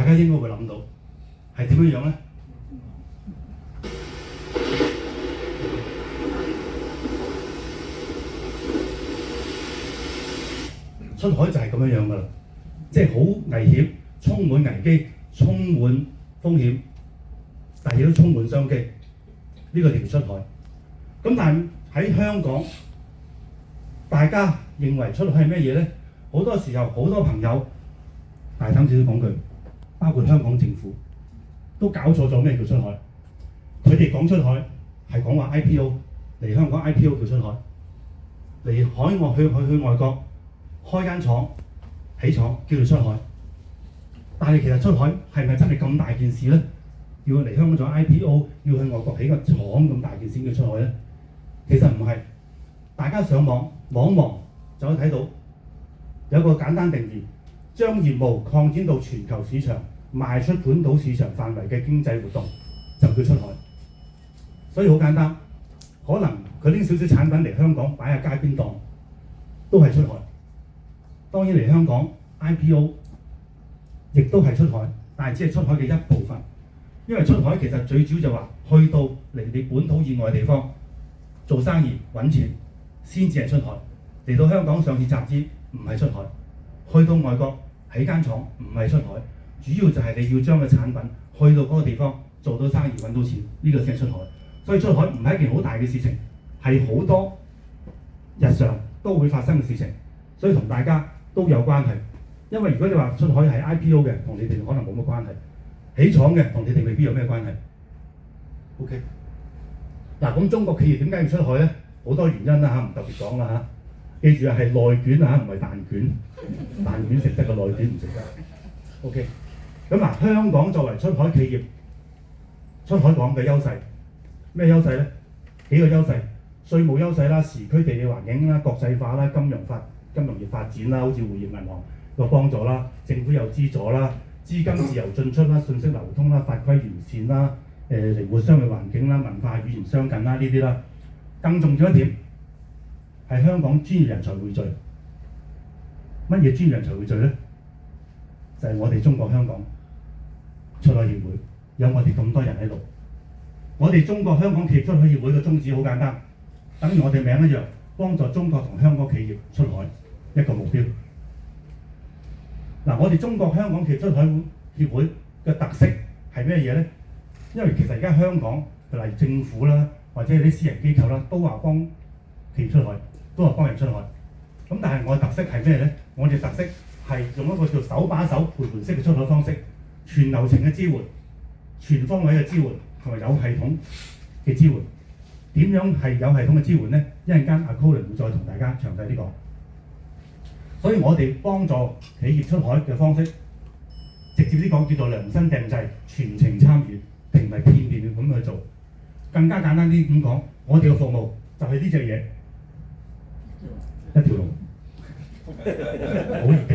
家應該會諗到係點樣呢？出海就係咁樣㗎啦，即係好危險，充滿危機，充滿風險，但係亦都充滿商機。呢個叫出海。咁但係喺香港，大家認為出海係咩嘢呢？好多時候，好多朋友大膽少少講句，包括香港政府都搞錯咗咩叫出海。佢哋講出海係講話 IPO 嚟香港 IPO 叫出海，嚟海外去外國開間廠起廠叫做出海。但係其實出海係咪真係咁大件事呢？要嚟香港做 IPO， 要去外國起個廠咁大件事叫出海呢？其實唔係。大家上網望就可以睇到有個簡單定義，將業務擴展到全球市場，賣出本島市場範圍嘅經濟活動就叫出海。所以好簡單，可能佢拎少少產品嚟香港擺喺街邊檔都係出海。當然嚟香港 IPO 亦都係出海，但係只係出海嘅一部分。因為出海其實最主要就話去到離你本土以外嘅地方做生意揾錢先至係出海。嚟到香港上市集資唔係出海，去到外國起間廠唔係出海，主要就係你要將個產品去到嗰個地方做到生意揾到錢，呢個先係出海。所以出海唔係一件好大嘅事情，係好多日常都會發生嘅事情，所以同大家都有關係。因為如果你話出海係 IPO 嘅，同你哋可能冇乜關係；起廠嘅同你哋未必有咩關係。OK， 嗱咁中國企業點解要出海呢？好多原因啦嚇，唔特別講啦嚇。記住係內卷啊，唔係蛋卷。蛋卷食得個內卷唔食得。OK， 咁嗱，香港作為出海企業，出海港嘅優勢咩優勢呢？幾個優勢，稅務優勢啦，時區地理環境啦，國際化啦，金融業發展啦，好似匯業銀行個幫助啦，政府有資助啦，資金自由進出啦，信息流通啦，法規完善啦，靈活商業環境啦，文化語言相近啦，呢啲啦。更重要一點係香港專業人才匯聚。乜嘢專業人才匯聚呢？就係我哋中國香港出海協會，有我哋咁多人喺度。我哋中國香港企業出海協會嘅宗旨好簡單，等於我哋名一樣，幫助中國同香港企業出海一個目標。嗱，我哋中國香港企業出海協會嘅特色係咩嘢呢？因為其實而家香港例如政府啦，或者係啲私人機構啦，都話幫企業出海，都話幫人出海。咁但係我嘅特色係咩呢？我哋特色係用一個叫手把手陪伴式嘅出海方式，全流程嘅支援，全方位嘅支援，同埋有系統嘅支援。點樣係有系統嘅支援呢？一陣間阿 Colin 會再同大家詳細啲講。所以我哋幫助企業出海嘅方式，直接啲講叫做量身訂製，全程參與，並唔係片段咁去做。更加簡單啲咁講，我哋嘅服務就係呢隻嘢，一條龍，好易記。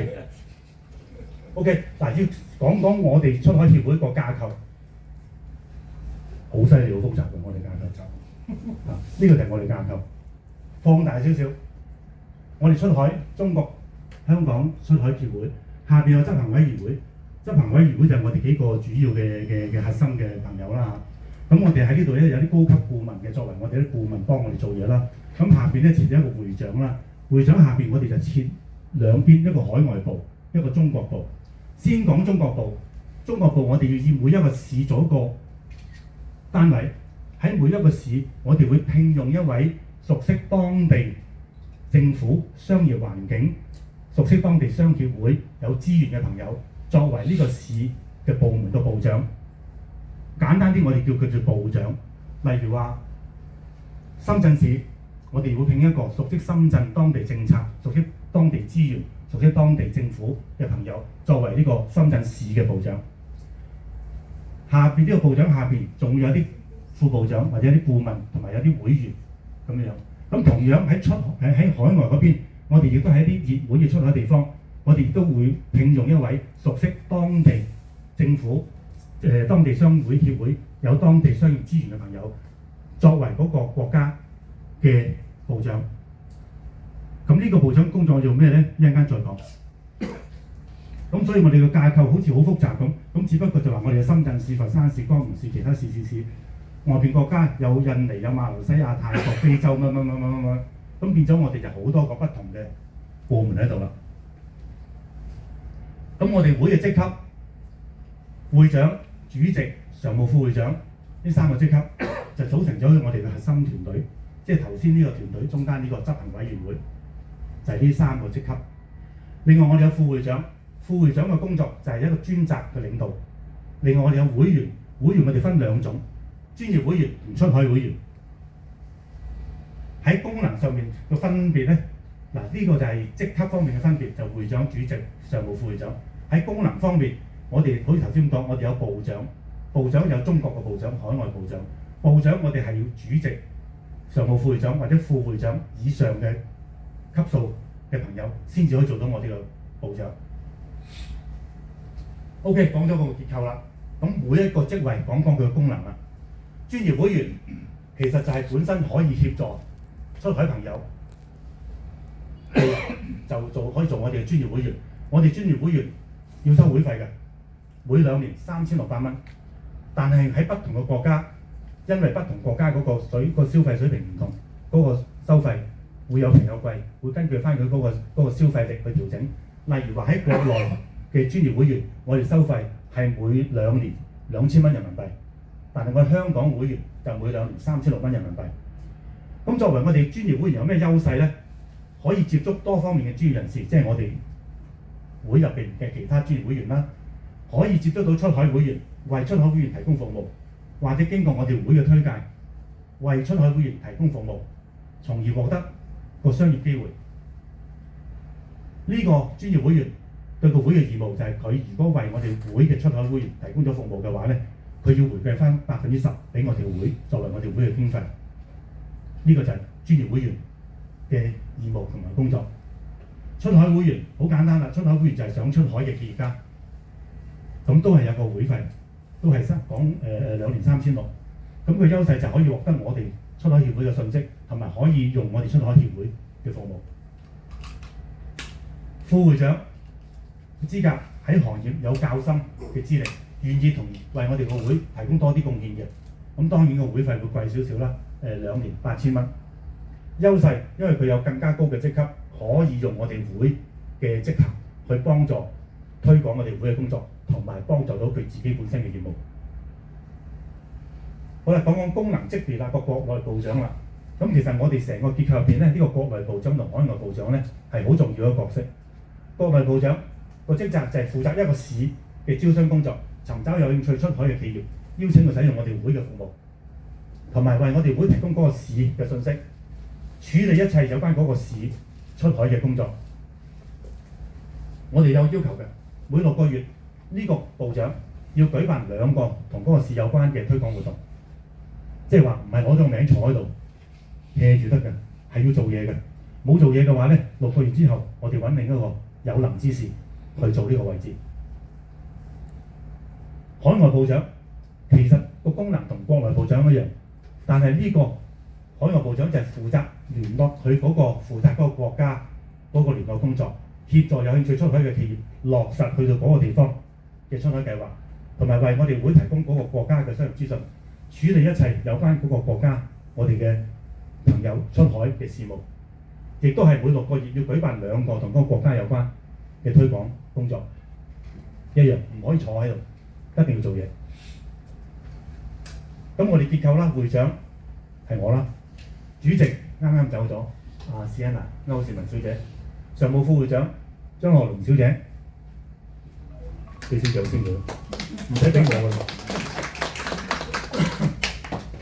OK， 嗱要講講我哋出海協會個架構，好犀利，好複雜嘅我哋架構就，呢個就係我哋架構。放大少少，我哋出海中國香港出海協會下邊有執行委員會，執行委員會就係我哋幾個主要嘅核心嘅朋友啦嚇。咁我哋喺呢度咧有啲高級顧問嘅，作為我哋啲顧問幫我哋做嘢啦。咁下邊咧設咗一個會長啦，會長下邊我哋就設兩邊，一個海外部，一個中國部。先講中國部，中國部我哋要以每一個市做一個單位，喺每一個市我哋會聘用一位熟悉當地政府商業環境、熟悉當地商協會有資源嘅朋友，作為呢個市嘅部門嘅部長。簡單啲，我哋叫佢做部長。例如話深圳市，我哋會聘一個熟悉深圳當地政策、熟悉當地資源、熟悉當地政府嘅朋友，作為呢個深圳市嘅部長。下邊呢個部長下邊仲有啲副部長或者啲顧問同埋有啲會員咁樣。咁同樣喺海外嗰邊，我哋亦都喺啲熱門嘅出海地方，我哋亦都會聘用一位熟悉當地政府、當地商會協會有當地商業資源嘅朋友，作為嗰個國家嘅部長。咁呢個部長工作做咩呢？一陣間再講。咁所以我哋嘅架構好似好複雜咁，咁只不過就話我哋嘅深圳市、佛山市、江門市、其他市，外邊國家有印尼、有馬來西亞、泰國、非洲乜，咁變咗我哋就好多個不同嘅部門喺度啦。咁我哋會嘅職級，會長、主席、常務副會長呢3個職級就組成咗我哋嘅核心團隊，即係頭先呢個團隊中間呢個執行委員會就係呢3個職級。另外我哋有副會長，副會長嘅工作就係一個專責嘅領導。另外我哋有會員，會員我哋分2種，專業會員同出海會員。喺功能上面嘅分別呢，嗱呢個就係職級方面嘅分別，就會長、主席、常務副會長。喺功能方面，我哋好似頭先講，我哋有部長，部長有中國嘅部長、海外部長。部長我哋係要主席、常務副會長或者副會長以上嘅級數嘅朋友先至可以做到我哋嘅部長。OK， 講咗個結構啦，咁每一個職位講佢嘅功能啦。專業會員其實就係本身可以協助出海朋友，就可以做我哋嘅專業會員。我哋專業會員要收會費嘅，每2年3600蚊。但係喺不同嘅國家，因為不同國家嗰個消費水平唔同，嗰個收費會有平有貴，會根據翻佢嗰個消費力去調整。例如話喺國內嘅專業會員，我哋收費係每2年2000蚊人民幣，但係我哋香港會員就每2年3600蚊人民幣。咁作為我哋專業會員有咩優勢呢？可以接觸多方面嘅專業人士，即係我哋會入邊嘅其他專業會員啦，可以接觸到出海會員，為出海會員提供服務，或者經過我哋會嘅推介，為出海會員提供服務，從而獲得個商業機會。呢個專業會員對個會嘅義務就係佢如果為我哋會嘅出海會員提供咗服務嘅話呢，佢要回饋翻10%俾我哋會作為我哋會嘅經費。呢個就係專業會員嘅義務同埋工作。出海會員好簡單啦，出海會員就係想出海嘅企業家，咁都係有個會費，都係講2年3600。咁佢優勢就可以獲得我哋出海協會嘅信息，同埋可以用我哋出海協會嘅服務。副會長資格喺行業有較深嘅資歷，願意同為我哋個會提供多啲貢獻嘅。咁當然個會費會貴少少啦，2年8000蚊。優勢因為佢有更加高嘅職級，可以用我哋會嘅職級去幫助推廣我哋會嘅工作，同埋幫助到佢自己本身嘅業務。好啦，講功能職別啦，個國內部長啦。咁其實我哋成個結構入邊咧，呢個國內部長同海外部長咧係好重要嘅角色。國內部長個職責就係負責一個市嘅招商工作，尋找有興趣出海嘅企業，邀請佢使用我哋會嘅服務，同埋為我哋會提供嗰個市嘅信息，處理一切有關嗰個市出海嘅工作。我哋有要求嘅，每6個月呢個部長要舉辦2個同嗰個市有關嘅推廣活動，即係話唔係攞咗個名坐喺度 hea 住得嘅，係要做嘢嘅。冇做嘢嘅話咧，6個月之後，我哋揾另一個有能之士去做呢個位置。海外部長其實個功能同國內部長一樣，但係呢個海外部長就係負責聯絡佢嗰個負責嗰個國家嗰個聯絡工作，協助有興趣出海嘅企業落實去到嗰個地方嘅出海計劃，同埋為我哋會提供嗰個國家嘅商業資訊，處理一切有關嗰個國家我哋嘅朋友出海嘅事務。亦都係每6個月要舉辦2個同嗰個國家有關嘅推廣工作，一樣唔可以坐喺度，一定要做嘢。咁我哋結構啦，會長係我啦，主席啱啱走咗，史恩娜歐倩文小姐，常務副會長張學龍小姐，俾少掌聲佢，唔使俾我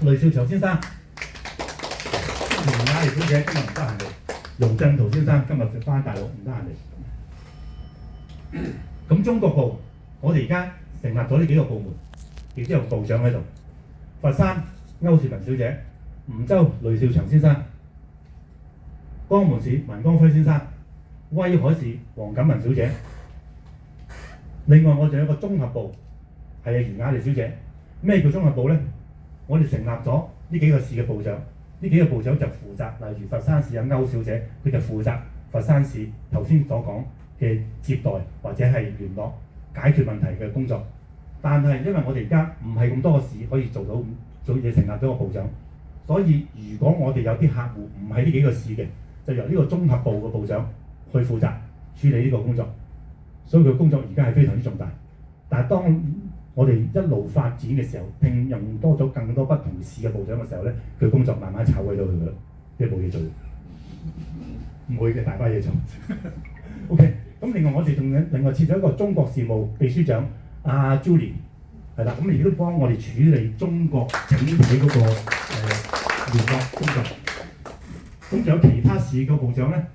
㗎。雷少祥先生，袁雅麗小姐今日唔得閒嚟。容振圖先生今日翻大陸唔得閒嚟。咁中國部，我哋而家成立咗呢幾個部門，亦都有部長喺度。佛山歐倩文小姐，梧州雷少祥先生，江門市文光輝先生，威海市黃錦文小姐。另外我仲有一個綜合部，係袁雅麗小姐。咩叫綜合部呢？我哋成立咗呢幾個市嘅部長。呢幾個部長就負責，例如佛山市有歐小姐，佢就負責佛山市頭先所講嘅接待或者係聯絡解決問題嘅工作。但係因為我哋而家唔係咁多個市可以做到做嘢成立咗個部長，所以如果我哋有啲客戶唔係呢幾個市嘅，就由呢個綜合部嘅部長去負責處理呢個工作。所以佢工作而家係非常之重大。但係當我哋一路發展嘅時候，聘任多咗更多不同市嘅部長嘅時候咧，佢工作慢慢炒鬼咗佢噶啦，即係冇嘢做。唔會嘅，大把嘢做。OK， 咁另外我哋仲另外設咗一個中國事務秘書長阿 Julie， 係啦，咁亦都幫我哋處理中國整體嗰個聯絡工作。咁仲有其他市嘅部長咧，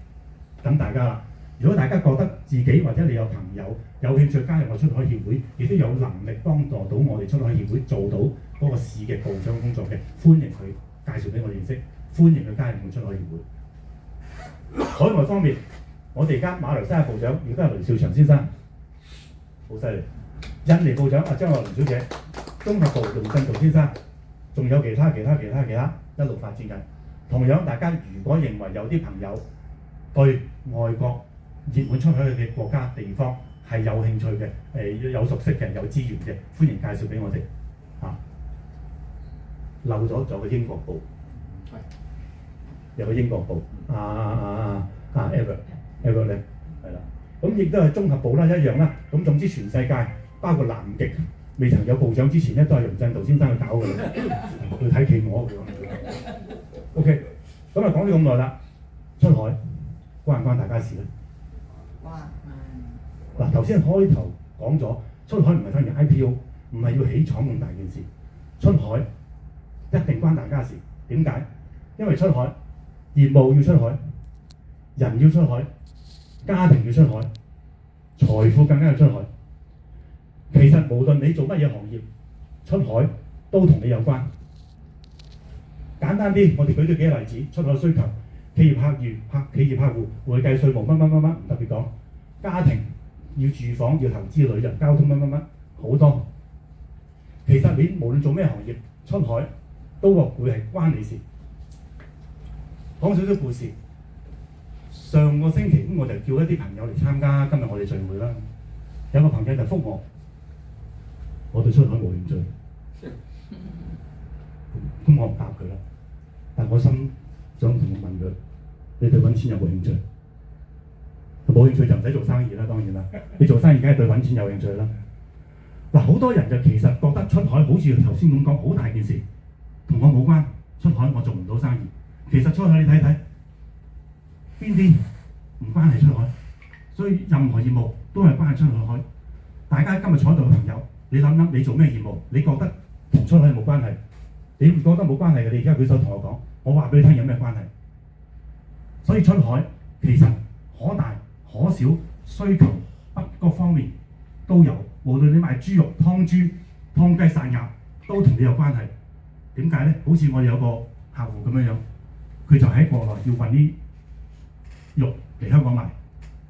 等大家啦。如果大家覺得自己或者你有朋友有興趣加入我出海協會，亦都有能力幫助到我哋出海協會做到嗰個市嘅部長工作嘅，歡迎佢介紹俾我認識，歡迎佢加入我出海協會。海外方面，我哋而家馬來西亞部長亦都係雷兆祥先生，好犀利。印尼部長阿張樂玲小姐，綜合部龍振道先生，仲有其他一路發展緊。同樣，大家如果認為有啲朋友對外國熱門出海嘅國家地方係有興趣嘅，有熟悉嘅，有資源嘅，歡迎介紹俾我哋。漏咗仲有個英國部，有個英國部，Edward 咧，係啦，咁亦都係綜合部啦，一樣啦。咁總之全世界包括南極未曾有部長之前咧，都係龍振道先生去搞嘅，去睇企鵝嘅。OK， 咁啊講咗咁耐啦，出海關唔關大家事咧？嗱，頭先開頭講咗，出海唔係等於 IPO， 唔係要起廠咁大件事。出海一定關大家事。點解？因為出海業務要出海，人要出海，家庭要出海，財富更加要出海。其實無論你做乜嘢行業，出海都同你有關。簡單啲，我哋舉咗幾個例子：出海需求、企業客戶、會計稅務乜唔特別講，家庭要住房、要投資旅遊、交通乜好多。其實你無論做咩行業，出海都會係關你事。講少少故事。上個星期我就叫一啲朋友嚟參加今日我哋聚會啦。有個朋友就覆我對出海冇興趣。咁我唔答佢啦。但我心想同佢問佢：你對揾錢有冇興趣？冇興趣就唔使做生意啦，當然啦。你做生意梗係對揾錢有興趣啦。嗱，好多人就其實覺得出海好似頭先咁講好大件事，同我冇關。出海我做唔到生意。其實出海你睇睇邊啲唔關係出海，所以任何業務都係關係出海。大家今日坐喺度嘅朋友，你諗諗你做咩業務？你覺得同出海冇關係？你唔覺得冇關係嘅？你而家舉手同我講，我話俾你聽有咩關係？所以出海其實可大可小，需求各方面都有。無論你賣豬肉、湯豬、湯雞、殺鴨，都同你有關係。點解咧？好似我哋有個客戶咁樣，佢就喺國內要運啲肉嚟香港賣，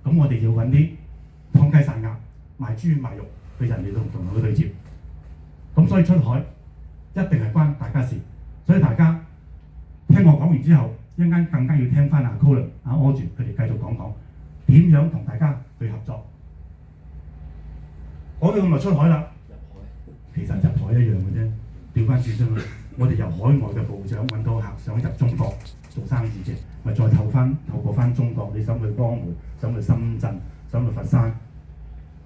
咁我哋要揾啲湯雞、殺鴨、賣豬賣肉嘅人嚟同佢對接。咁所以出海一定係關大家事。所以大家聽我講完之後，一陣間更加要聽翻阿 Colin、阿 Audrey 佢哋繼續講點樣同大家去合作。講到咁耐出海啦，其實入海一樣嘅啫，調翻轉啫嘛。我哋由海外嘅部長揾到客想入中國做生意嘅，咪再透過翻中國，你想去江門、想去深圳、想去佛山，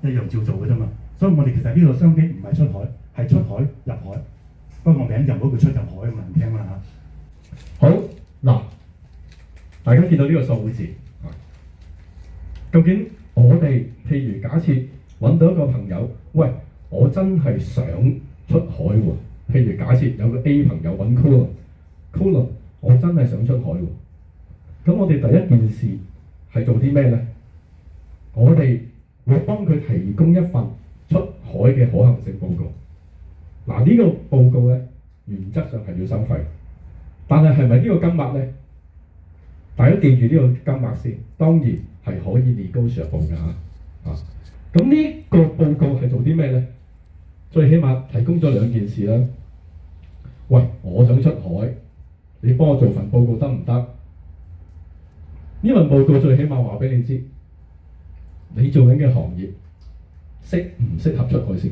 一樣照做嘅啫嘛。所以我哋其實呢個商機唔係出海，係出海入海。不過名就唔好叫出入海咁難聽啦嚇。好嗱，大家見到呢個數字，究竟我哋譬如假設揾到一個朋友，喂，我真係想出海喎。譬如假設有個 A 朋友揾 Colin，我真係想出海喎。咁我哋第一件事係做啲咩呢？我哋會幫佢提供一份出海嘅可行性報告。嗱，呢個報告呢，原則上係要收費，但係咪呢個金額呢？大家記住呢個金額先，當然係可以 negotiable 㗎嚇。咁呢個報告係做啲咩呢？最起碼提供咗兩件事啦。喂，我想出海，你幫我做份報告得唔得？呢份報告最起碼話俾你知，你做緊嘅行業適唔適合出海先？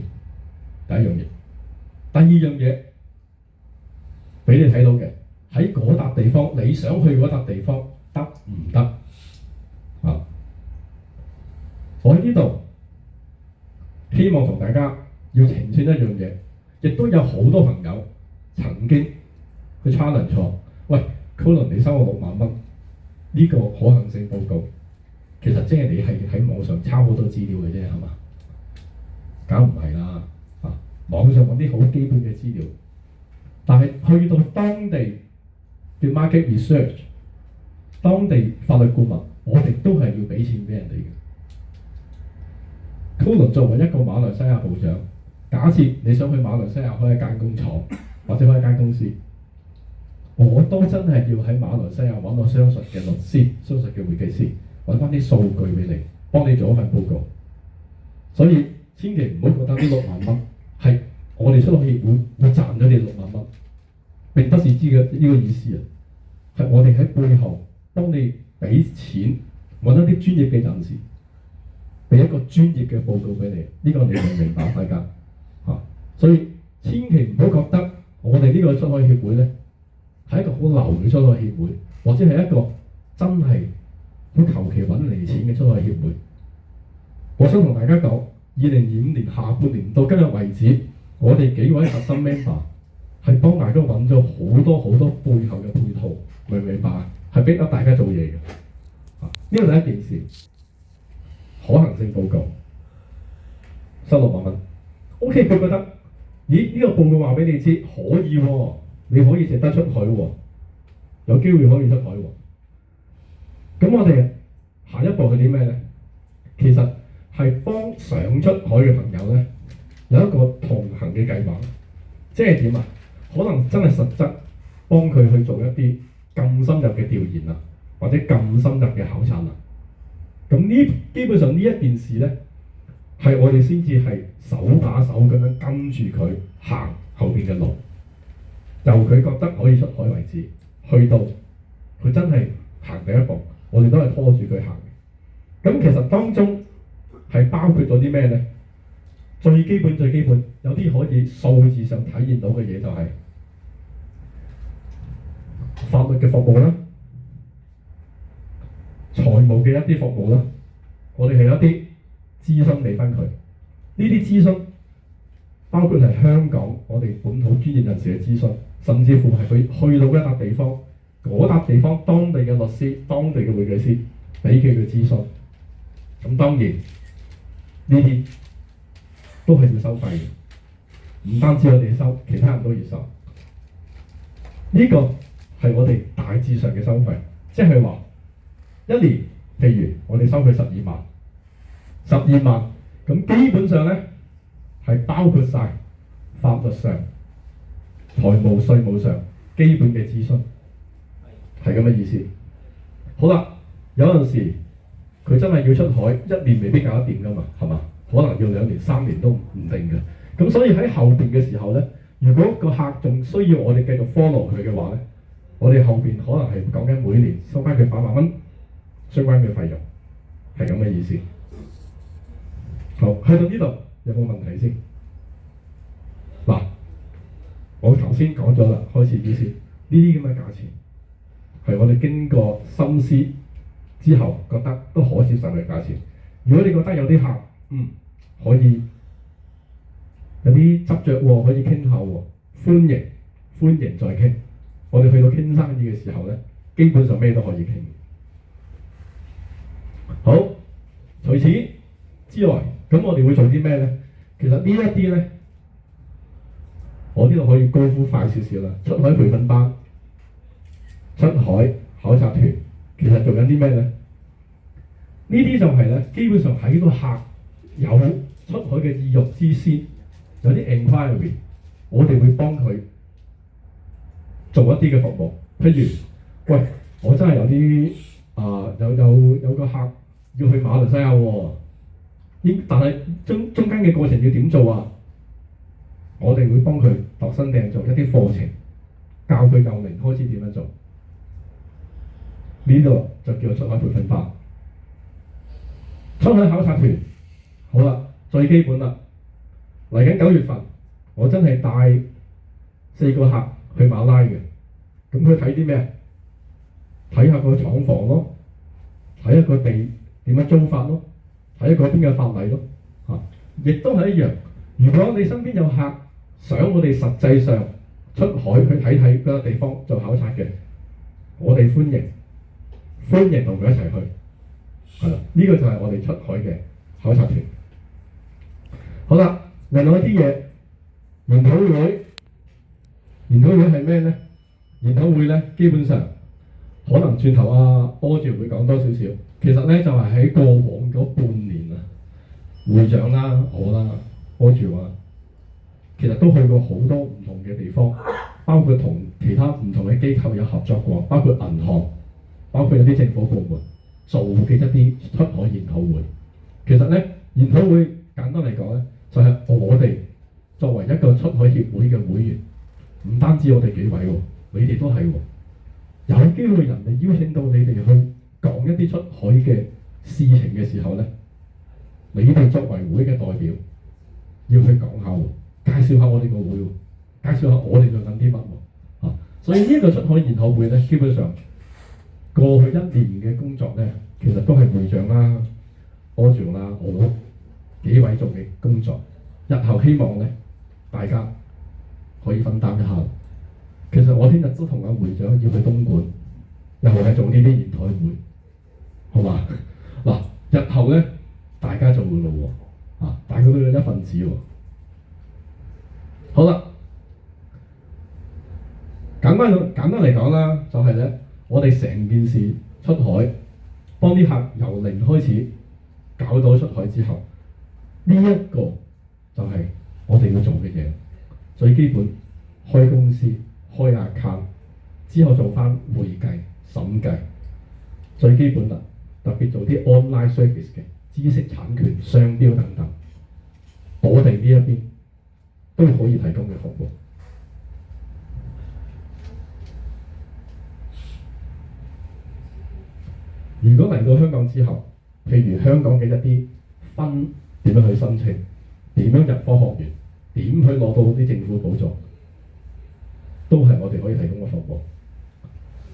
第一樣嘢。第二樣嘢俾你睇到嘅喺嗰笪地方，你想去嗰笪地方得唔得啊？我喺呢度希望同大家要澄清一樣嘢，亦都有好多朋友曾經去 challenge 錯，喂，Colin 你收我6萬蚊，呢個可行性報告，其實即係你係喺網上抄好多資料嘅啫，係嘛？梗唔係啦，網上揾啲好基本嘅資料，但係去到當地嘅 market research， 當地法律顧問，我哋都係要俾錢俾人哋嘅。Colin 作為一個馬來西亞部長，假設你想去馬來西亞開一間工廠或者開一間公司，我都真係要喺馬來西亞揾我相熟嘅律師、相熟嘅會計師，揾翻啲數據俾你，幫你做一份報告。所以千祈唔好覺得呢6萬蚊係我哋出口協會賺咗你6萬蚊，並不是呢個意思啊！係我哋喺背後幫你俾錢揾一啲專業嘅人士，俾一個專業嘅報告俾你。呢個你明唔明白大家？所以千祈唔好覺得我哋呢個出海協會咧係一個好流嘅出海協會，或者係一個真係好求其揾嚟錢嘅出海協會。我想同大家講，2025年下半年到今日為止，我哋幾位核心 member 係幫大家揾咗好多好多背後嘅配套，明唔明白啊？係逼得大家做嘢嘅。呢個第一件事，可行性報告收6萬蚊。OK， 佢覺得，咦？呢個報告話俾你知可以喎，你可以值得出海喎，有機會可以出海喎。咁我哋下一步係啲咩咧？其實係幫想出海嘅朋友咧有一個同行嘅計劃，即係點啊？可能真係實質幫佢去做一啲更深入嘅調研啦，或者更深入嘅考察啦。咁呢基本上呢一件事咧，係我哋先至係手把手咁樣跟住佢行後邊嘅路，由佢覺得可以出海為止，去到佢真係行第一步，我哋都係拖住佢行嘅。咁其實當中係包括咗啲咩咧？最基本，有啲可以數字上體現到嘅嘢就係法律嘅服務啦，財務嘅一啲服務啦，我哋係有一啲諮詢俾翻佢。呢啲諮詢包括係香港我哋本土專業人士嘅諮詢，甚至乎係佢去到一笪地方，嗰笪地方當地嘅律師、當地嘅會計師俾佢嘅諮詢。咁當然呢啲都係要收費嘅，唔單止我哋收，其他人都要收。呢個係我哋大致上嘅收費，即係話一年，譬如我哋收佢12萬，咁基本上咧係包括晒法律上、財務、稅務上基本嘅諮詢，係咁嘅意思。好啦，有陣時佢真係要出海，一年未必搞得掂噶嘛，係嘛？可能要2年、3年都唔定嘅。咁所以喺後邊嘅時候咧，如果個客仲需要我哋繼續 follow 佢嘅話咧，我哋後邊可能係講緊每年收翻佢8萬蚊相關嘅費用，係咁嘅意思。好，去到呢度有冇問題先？嗱，我頭先講咗啦，開始之前呢啲咁嘅價錢係我哋經過深思之後覺得都可接受嘅價錢。如果你覺得有啲客可以有啲執着喎，可以傾下喎，歡迎再傾。我哋去到傾生意嘅時候咧，基本上咩都可以傾。好，除此之外，咁我哋會做啲咩咧？其實呢一啲咧，我呢度可以高呼快少少啦。出海培訓班、出海考察團，其實做緊啲咩咧？呢啲就係咧，基本上喺個客有出海嘅意欲之先，有啲 enquiry， 我哋會幫佢做一啲嘅服務。譬如，喂，我真係有啲有個客要去馬來西亞喎，但係中間嘅過程要點做啊？我哋會幫佢度身訂做一啲課程，教佢由零開始點樣做。呢度就叫做出海培訓班。出海考察團，好啦，最基本啦。嚟緊9月份，我真係帶4個客去馬拉嘅。咁佢睇啲咩？睇下個廠房咯，睇下個地點樣租法咯，睇下嗰邊嘅法例咯。亦都係一樣。如果你身邊有客想我哋實際上出海去睇睇嗰個地方做考察嘅，我哋歡迎同佢一齊去。係啦，呢個就係我哋出海嘅考察團。好啦，另外一啲嘢，研討會係咩呢？研討會呢，基本上可能轉頭柯主會講多少少。其實呢，就係喺過往嗰半年啊，會長啦、我啦、柯主啊，其實都去過好多唔同嘅地方，包括同其他唔同嘅機構有合作過，包括銀行，包括有啲政府部門做嘅一啲出海研討會。其實呢，研討會簡單嚟講呢，就係我哋作為一個出海協會嘅會員，唔單止我哋幾位喎，你哋都係喎。有機會人哋邀請到你哋去講一啲出海嘅事情嘅時候呢，你哋作為會嘅代表要去講下喎，介紹下我哋個會喎，介紹下我哋做緊啲乜喎。所以呢個出海研討會呢，基本上過去1年嘅工作呢，其實都係會長啦、柯主啦、我幾位做嘅工作。日後希望呢，大家可以分擔一下。其實我聽日都同會長要去東莞，又係做呢啲研討會，好嘛？嗱，日後呢，大家做嘅咯喎，大家都有一份子喎。好啦，簡單嚟講啦，就係呢，我哋成件事出海，幫啲客由零開始搞到出海之後，呢一個就係我哋要做嘅嘢。最基本，開公司、開 account 之後做翻會計、審計，最基本啦。特別做啲 online service 嘅知識產權、商標等等，我哋呢一邊都可以提供嘅服務。如果嚟到香港之後，譬如香港嘅一啲分點樣去申請，點樣入科學園，點去攞到啲政府補助，都係我哋可以提供嘅服務。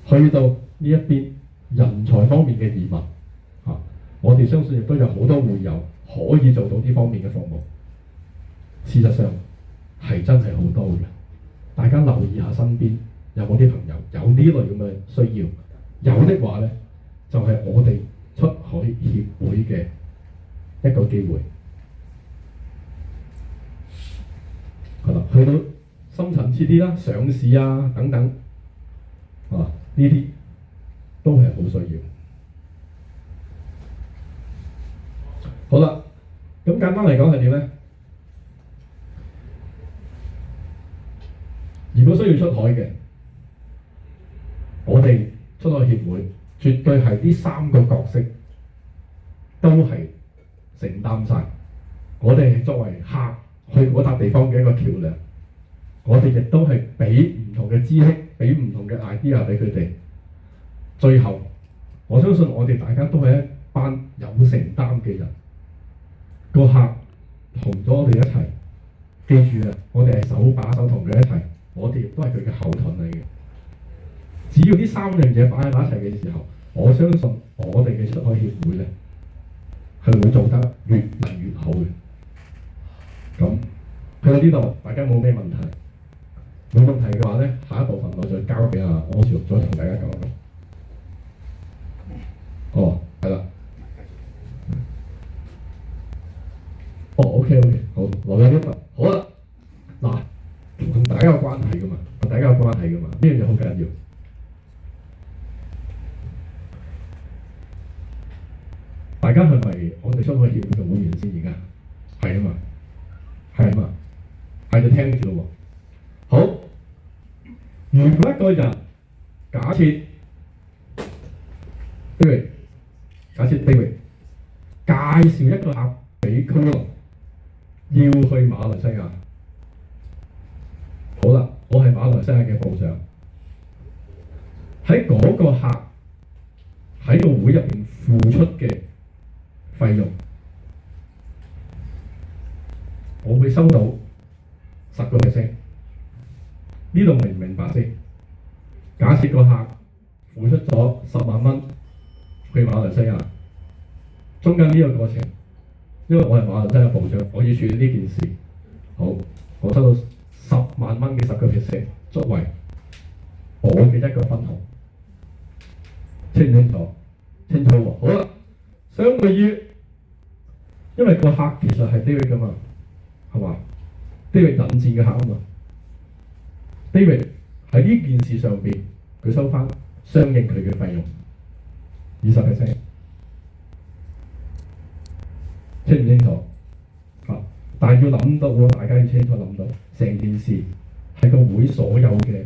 去到呢一邊人才方面嘅移民，我哋相信亦都有好多會友可以做到呢方面嘅服務。事實上係真係好多嘅，大家留意下身邊有冇啲朋友有呢類咁嘅需要，有的話呢，就係我哋出海協會嘅一個機會。係啦，去到深層次啲啦，上市啊等等，呢啲都係好需要。好啦，咁簡單嚟講係點呢？如果需要出海嘅，我哋出海協會絕對係呢3個角色都係承擔晒。我哋作為客去嗰笪地方嘅一個橋梁，我哋亦都係俾唔同嘅知識，俾唔同嘅 idea 俾佢哋。最後，我相信我哋大家都係一班有承擔嘅人。個客同咗我哋一齊，記住啊，我哋係手把手同佢一齊，我哋亦都係佢嘅後盾嚟嘅。只要呢3樣嘢擺喺埋一齊嘅時候，我相信我哋嘅出海協會呢係會做得越嚟越好嘅。咁去到呢度，大家冇咩問題？冇問題嘅話呢，下一部分我再交俾柯主再同大家講。係啦。OK， 好，留有一份。好啦，嗱，同大家有關係噶嘛，呢樣嘢好緊要。大家係咪我哋出海協會嘅會員先？而家係啊嘛，係就聽住咯喎。好，如果一個人假設 David 介紹一個客俾區龍，要去馬來西亞。好啦，我係馬來西亞嘅部長，喺嗰個客喺個會入面付出嘅費費用，我會收到10%。呢度明唔明白先？假設個客付出咗10萬蚊去馬來西亞，中間呢個過程，因為我係馬來西亞部長，我要處理呢件事。好，我收到10萬蚊嘅10%作為我嘅一個分紅，清唔清楚？清楚喎。好啦，相對於，因為個客其實係 David 噶嘛，係嘛 ？David 引薦嘅客啊嘛 ，David 喺呢件事上邊，佢收翻相應佢嘅費用20%，清唔清楚？但係要諗到喎，大家要清楚諗到，成件事係個會所有嘅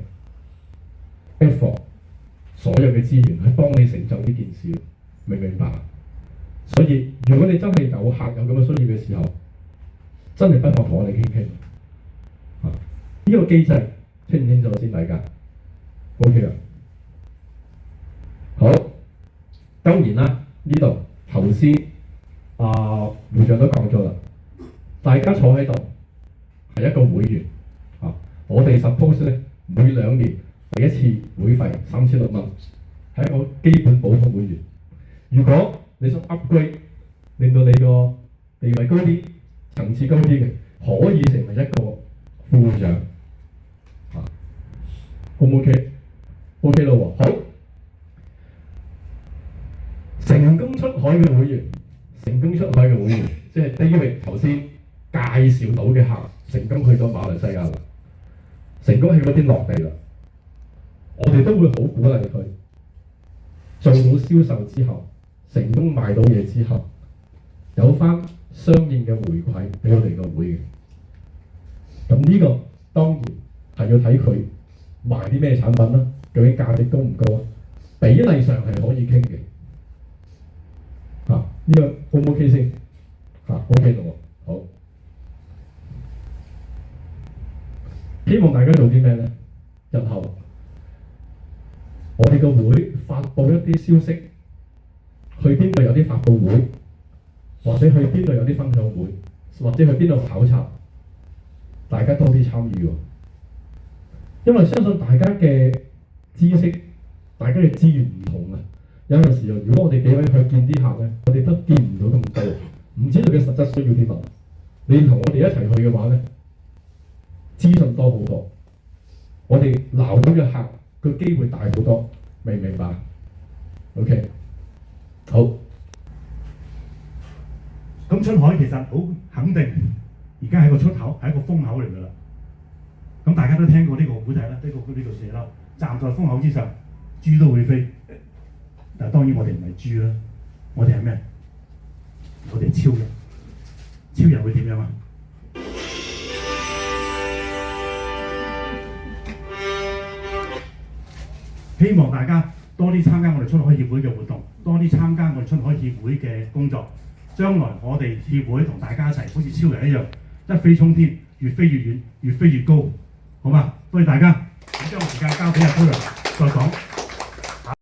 effort， 所有嘅資源去幫你成就呢件事，明唔明白？所以如果你真係有客有咁嘅需要嘅時候，真係不妨同我哋傾傾。呢個機制清唔清楚先，大家 OK 啦。好，當然啦，呢度頭先會長都講咗啦。大家坐喺度係一個會員我哋 suppose 咧每2年第一次會費3600蚊，係一個基本普通會員。如果你想 upgrade， 令到你個地位高啲、層次高啲嘅，可以成為一個副會長好唔 OK？OK 咯喎，好。成功出海嘅會員，成功出海嘅會員，即係 David 頭先介紹到嘅客，成功去咗馬來西亞啦，成功喺嗰邊落地啦，我哋都會好鼓勵佢做到銷售之後，成功賣到嘢之後，有翻相應嘅回饋俾我哋個會嘅。咁呢個當然係要睇佢賣啲咩產品啦，究竟價值高唔高啊？比例上係可以傾嘅。呢個 O 唔 OK 先？OK 咯喎，好。希望大家做啲咩呢？日後我哋個會發布一啲消息，去邊度有啲發佈會，或者去邊度有啲分享會，或者去邊度考察，大家多啲參與喎。因為相信大家嘅知識、大家嘅資源唔同啊。有陣時候，如果我哋幾位去見啲客咧，我哋都見唔到咁多，唔知道佢實質需要啲乜。你同我哋一齊去嘅話咧，資訊多好多，我哋撈到嘅客個機會大好多，明唔明白 ？OK， 好。咁出海其實好肯定，而家係個出口，係一個風口嚟㗎啦。咁大家都聽過呢個古仔啦，呢個寫啦，站在風口之上，豬都會飛。但係當然我哋唔係豬啦，我哋係咩？我哋係超人。超人會點樣啊？希望大家多啲參加我哋出海協會嘅活動，多啲參加我哋出海協會嘅工作。將來我哋協會同大家一齊，好似超人一樣，一飛沖天，越飛越遠，越飛越高，好嘛？多謝大家，咁將時間交俾阿高人再講。